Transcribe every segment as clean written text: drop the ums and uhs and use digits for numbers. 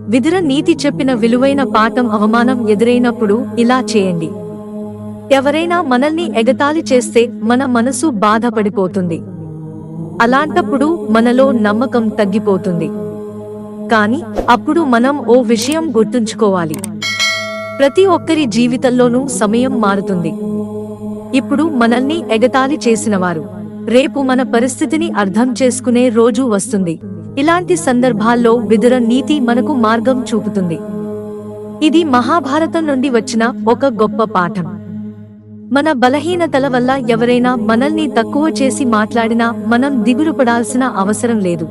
విదుర నీతి చెప్పిన విలువైన పాఠం అవమానం ఎదురైనప్పుడు ఇలా చేయండి. ఎవరైనా మనల్ని ఎగతాళి చేస్తే మన మనసు బాధపడిపోతుంది. అలాంటప్పుడు మనలో నమ్మకం తగ్గిపోతుంది. కానీ అప్పుడు మనం ఓ విషయం గుర్తుంచుకోవాలి. ప్రతి ఒక్కరి జీవితంలోనూ సమయం మారుతుంది. ఇప్పుడు మనల్ని ఎగతాళి చేసినవారు రేపు మన పరిస్థితిని అర్థం చేసుకునే రోజు వస్తుంది. ఇలాంటి సందర్భాల్లో విదుర నీతి మనకు మార్గం చూపుతుంది. ఇది మహాభారతం నుండి వచ్చిన ఒక గొప్ప పాఠం. మన బలహీనతల వల్ల ఎవరైనా మనల్ని తక్కువ చేసి మాట్లాడినా మనం దిగులుపడాల్సిన అవసరం లేదు.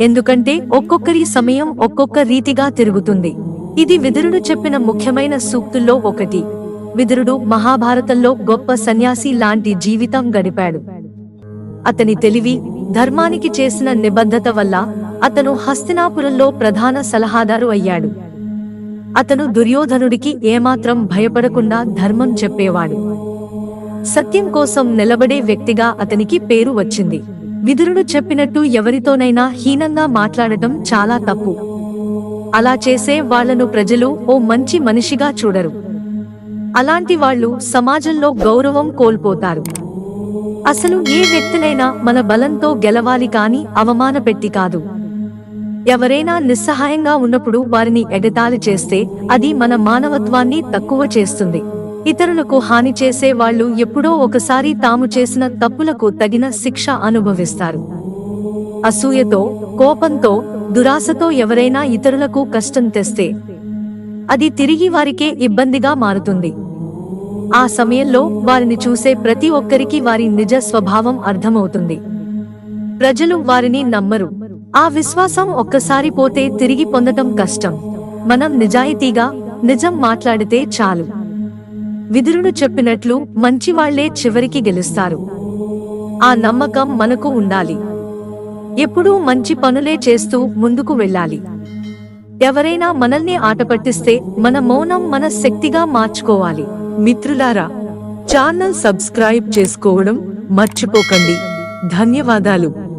ఎందుకంటే ఒక్కొక్కరి సమయం ఒక్కొక్క రీతిగా తిరుగుతుంది. ఇది విదురుడు చెప్పిన ముఖ్యమైన సూక్తుల్లో ఒకటి. విదురుడు మహాభారతంలో గొప్ప సన్యాసి లాంటి జీవితం గడిపాడు. అతని తెలివి, ధర్మానికి చేసిన నిబద్ధత వల్ల అతను హస్తినాపురంలో ప్రధాన సలహాదారు అయ్యాడు. అతను దుర్యోధనుడికి ఏమాత్రం భయపడకుండా ధర్మం చెప్పేవాడు. సత్యం కోసం నిలబడే వ్యక్తిగా అతనికి పేరు వచ్చింది. విదురుడు చెప్పినట్టు ఎవరితోనైనా హీనంగా మాట్లాడటం చాలా తప్పు. అలా చేసే వాళ్లను ప్రజలు ఓ మంచి మనిషిగా చూడరు. అలాంటి వాళ్ళు సమాజంలో గౌరవం కోల్పోతారు. అసలు ఏ వ్యక్తినైనా మన బలంతో గెలవాలి కాని అవమానపెట్టి కాదు. ఎవరైనా నిస్సహాయంగా ఉన్నప్పుడు వారిని ఎగతాళి చేస్తే అది మన మానవత్వాన్ని తక్కువ చేస్తుంది. ఇతరులకు హాని చేసే వాళ్ళు ఎప్పుడో ఒకసారి తాము చేసిన తప్పులకు తగిన శిక్ష అనుభవిస్తారు. అసూయతో, కోపంతో, దురాశతో ఎవరైనా ఇతరులకు కష్టం తెస్తే అది తిరిగి వారికే ఇబ్బందిగా మారుతుంది. ఆ సమయంలో వారిని చూసే ప్రతి ఒక్కరికి వారి నిజ స్వభావం అర్థమవుతుంది. ప్రజలు వారిని నమ్మరు. ఆ విశ్వాసం ఒక్కసారి పోతే తిరిగి పొందటం కష్టం. మనం నిజాయితీగా నిజం మాట్లాడితే చాలు. విదురుడు చెప్పినట్లు మంచివాళ్లే చివరికి గెలుస్తారు. ఆ నమ్మకం మనకు ఉండాలి. ఎప్పుడూ మంచి పనులే చేస్తూ ముందుకు వెళ్ళాలి. ఎవరైనా మనల్ని ఆటపట్టిస్తే మన మౌనం మన శక్తిగా మార్చుకోవాలి. మిత్రులారా, ఛానల్ సబ్స్క్రైబ్ చేసుకోవడం మర్చిపోకండి. ధన్యవాదాలు.